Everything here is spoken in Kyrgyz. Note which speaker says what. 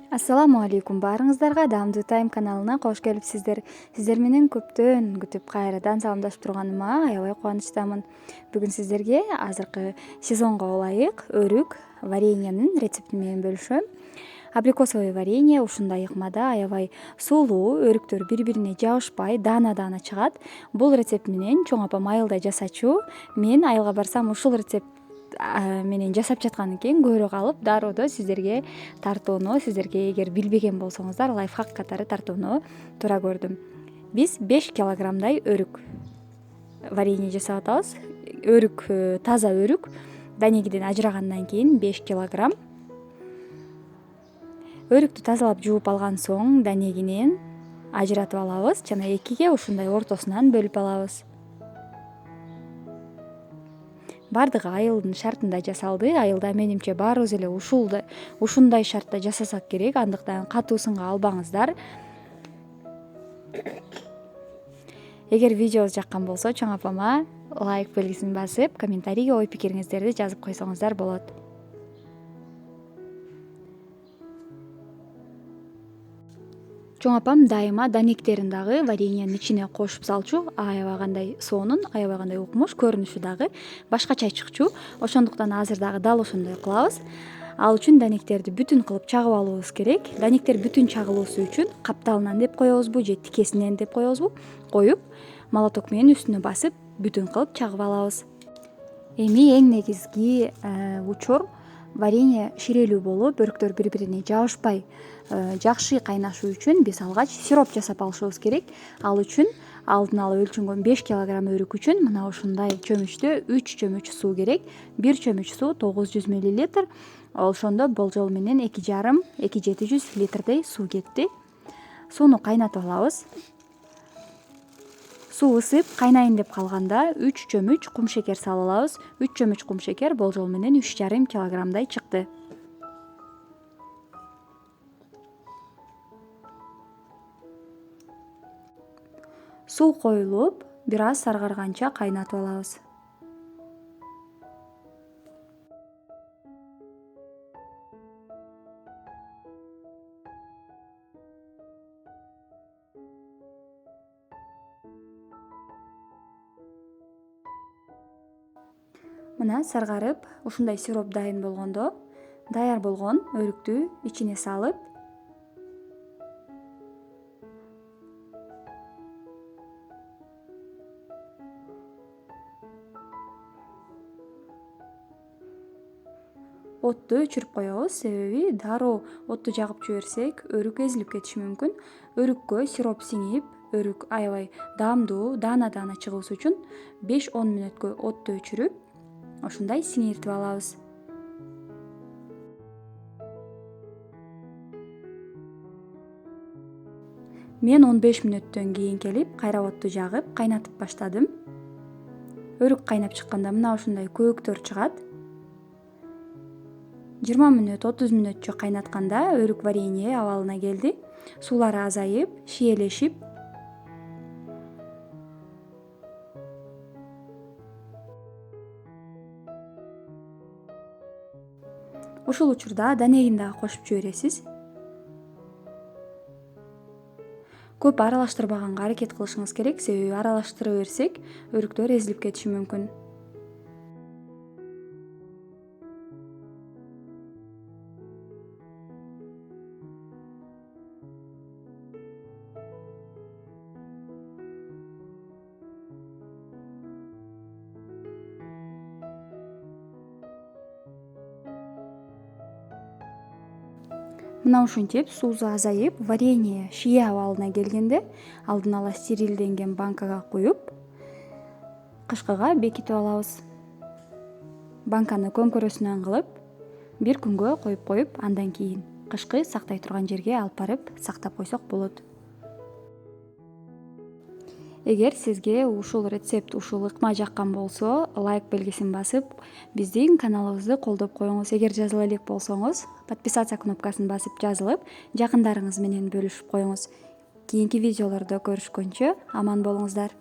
Speaker 1: Ассаламу алейкум баарыңыздарга, Даамдуу Тайм каналына кош келипсиздер. Сиздер менен көптөн күтүп кайрадан саламдашып турганыма аябай кубанычтамын. Бүгүн сиздерге азыркы сезонго ылайык өрүк вареньенин рецепти менен бөлүшөм. Абрикосовый варенье ушундай ыкмада аябай сулуу, өрүктөр бири-бирине жабышпай, даана чыгат. Бул рецепт менен чоң апам айылда жасачу. Мен айылга барсам ушул рецепт менен жасап жаткан экен, көрө калып дароодо сиздерге тартууну, сиздерге эгер билбеген болсоңуздар лайфхак катары тартууну туура көрдүм. Биз 5 килограммдай өрүк варенье жасап атабыз. Өрүк таза өрүк данегиден ажырагандан кийин 5 килограмм. Өрүктү тазалап жууп алган соң данегинен ажыратып алабыз жана экиге ушундай ортосунан бөлүп алабыз. Бардыгы айылдын шартында жасалды. Айылда менимче баарыбыз эле ушундай шартта жасасак керек, андыктан катуу сынга албаңыздар. Эгер видеобуз жаккан болсо чоң апама лайк белгисин басып, комментарийге ой пикириңиздерди жазып койсоңуздар болот. Чоң апам дайыма данектерин дагы вареньенин ичине кошуп салчу. Аябай кандай сонун, аябай кандай укмуш, көрүнүшү дагы башкача чыкчу. Ошондуктан азыр дагы дал ошондой кылабыз. Ал үчүн данектерди бүтүн кылып чагып алуубуз керек. Данектер бүтүн чагылуусу үчүн капталынан деп коебузбу же тикесинен деп коебузбу, коюп молоток менен үстүнө басып бүтүн кылып чагып алабыз. Эми эң негизги учур варенье ширелүү болуп, өрүктөр бири-бирине жабышпай жакшы кайнашуу үчүн биз алгач сироп жасап алышыбыз керек. Ал үчүн алдын ала өлчөнгөн 5 килограмм өрүк үчүн мына ушундай чөмүчтө 3 чөмүч суу керек. Бир чөмүч суу 900 мл. Ошондо болжол менен 2,5-2,700 литрдей суу кетти. Сууну кайнатып алабыз. Суу ысып кайнайын деп калганда 3 чөмүч кумшекер салып алабыз. 3 чөмүч кумшекер болжол менен 3,5 килограммдай чыкты. Суу коюлуп, бир аз саргарганча кайнатып алабыз. Мына саргарып, ушундай сироп дайын болгондо, даяр болгон өрүктү ичине салып, отту өчүрүп коебуз. Себеби дароо отту жагып жиберсек, өрүк эзилип кетиши мүмкүн. Өрүккө сироп сиңип, өрүк аябай даамдуу, даана чыгуусу үчүн 5-10 мүнөткө отту өчүрүп, ушундай сиңиртип алабыз. Мен 15 мүнөттөн кийин келип, кайра отту жагып, кайнатып баштадым. Өрүк кайнап чыкканда мына ушундай көөктөр чыгат. 20 мүнөт, 30 мүнөтчө кайнатканда өрүк варенье абалына келди. Суулары азайып, шиелешип, ушул учурда данегин дагы кошуп жибересиз. Көп аралаштырбаганга аракет кылышыңыз керек, себеби аралаштыра берсек, өрүктөр эзилип кетиши мүмкүн. Мына ушинтип суусу азайып, варенье шие абалына келгенде алдын ала стерилденген банкага куюп, кышкыга бекитип алабыз. Банканы көмкөрөсүнөн кылып, бир күнгө коюп, андан кийин кышкы сактай турган жерге алып барып сактап койсок болот. Эгер сизге ушул рецепт, ушул ыкма жаккан болсо, лайк белгисин басып, биздин каналыбызды колдоп коюңуз. Эгер жазыла элек болсоңуз, подписаться кнопкасын басып жазылып, жакындарыңыз менен бөлүшүп коюңуз. Кийинки видеолордо көрүшкөнчө аман болуңуздар.